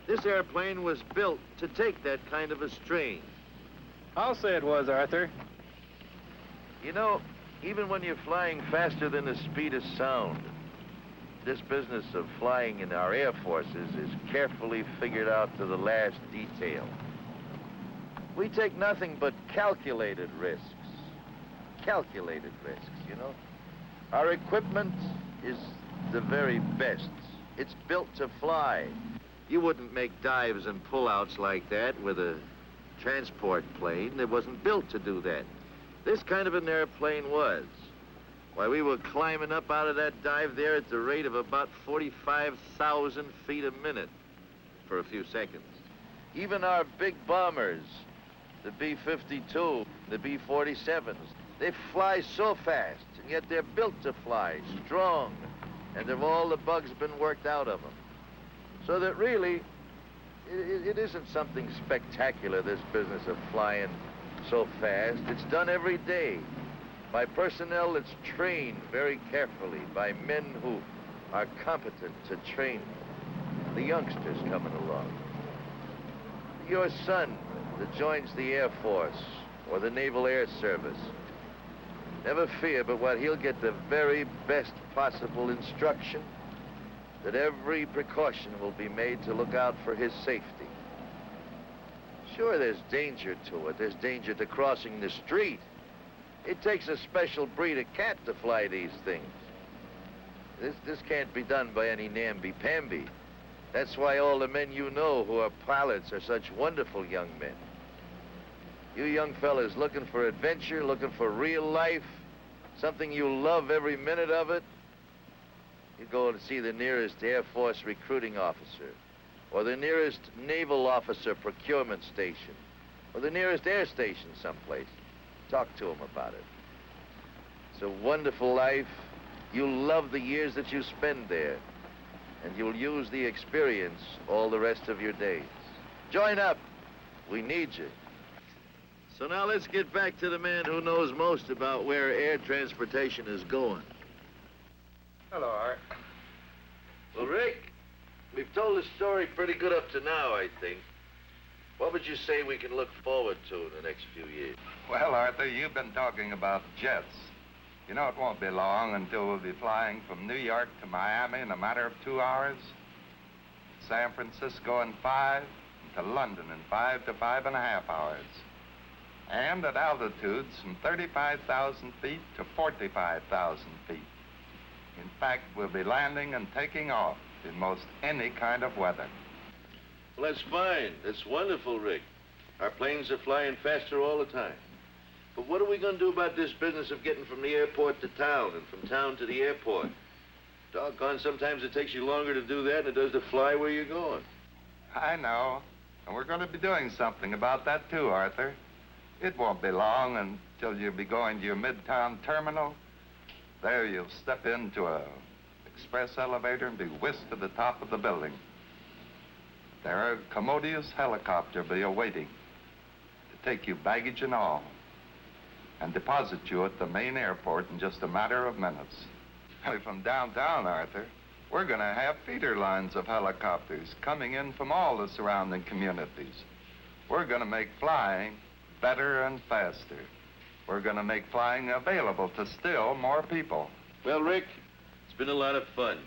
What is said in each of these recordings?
This airplane was built to take that kind of a strain. I'll say it was, Arthur. You know, even when you're flying faster than the speed of sound, this business of flying in our Air Forces is carefully figured out to the last detail. We take nothing but calculated risks. Calculated risks, you know? Our equipment is the very best. It's built to fly. You wouldn't make dives and pullouts like that with a transport plane. It wasn't built to do that. This kind of an airplane was. Why, we were climbing up out of that dive there at the rate of about 45,000 feet a minute for a few seconds. Even our big bombers, the B-52, the B-47s, they fly so fast, and yet they're built to fly, strong, and have all the bugs been worked out of them. So that really, it isn't something spectacular, this business of flying so fast. It's done every day by personnel that's trained very carefully, by men who are competent to train the youngsters coming along. Your son that joins the Air Force or the Naval Air Service, never fear but what he'll get the very best possible instruction, that every precaution will be made to look out for his safety. Sure, there's danger to it. There's danger to crossing the street. It takes a special breed of cat to fly these things. This can't be done by any namby-pamby. That's why all the men you know who are pilots are such wonderful young men. You young fellas looking for adventure, looking for real life, something you love every minute of it, you go to see the nearest Air Force recruiting officer, or the nearest naval officer procurement station, or the nearest air station someplace. Talk to them about it. It's a wonderful life. You'll love the years that you spend there, and you'll use the experience all the rest of your days. Join up. We need you. So now let's get back to the man who knows most about where air transportation is going. Hello, Art. Well, Rick, we've told the story pretty good up to now, I think. What would you say we can look forward to in the next few years? Well, Arthur, you've been talking about jets. You know, it won't be long until we'll be flying from New York to Miami in a matter of 2 hours, San Francisco in 5, and to London in 5 to 5.5 hours. And at altitudes from 35,000 feet to 45,000 feet. In fact, we'll be landing and taking off in most any kind of weather. Well, that's fine. That's wonderful, Rick. Our planes are flying faster all the time. But what are we going to do about this business of getting from the airport to town and from town to the airport? Doggone, sometimes it takes you longer to do that than it does to fly where you're going. I know. And we're going to be doing something about that, too, Arthur. It won't be long until you'll be going to your midtown terminal. There you'll step into a express elevator and be whisked to the top of the building. There a commodious helicopter will be awaiting to take you, baggage and all, and deposit you at the main airport in just a matter of minutes. From downtown, Arthur, we're going to have feeder lines of helicopters coming in from all the surrounding communities. We're going to make flying better and faster. We're going to make flying available to still more people. Well, Rick, it's been a lot of fun.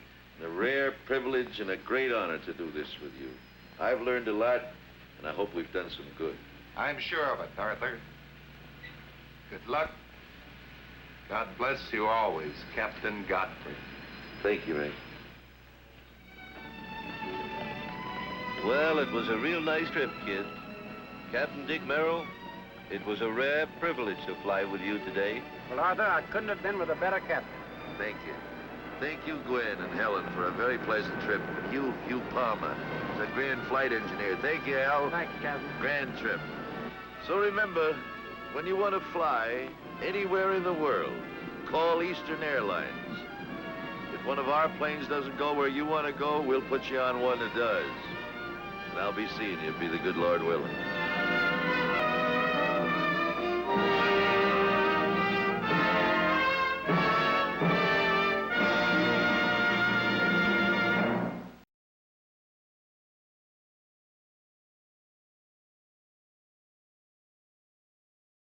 A rare privilege and a great honor to do this with you. I've learned a lot, and I hope we've done some good. I'm sure of it, Arthur. Good luck. God bless you always, Captain Godfrey. Thank you, Rick. Well, it was a real nice trip, kid. Captain Dick Merrill, it was a rare privilege to fly with you today. Well, Arthur, I couldn't have been with a better captain. Thank you. Thank you, Gwen and Helen, for a very pleasant trip. And you, Hugh Palmer, the grand flight engineer. Thank you, Al. Thank you, Captain. Grand trip. So remember, when you want to fly anywhere in the world, call Eastern Airlines. If one of our planes doesn't go where you want to go, we'll put you on one that does. And I'll be seeing you, be the good Lord willing.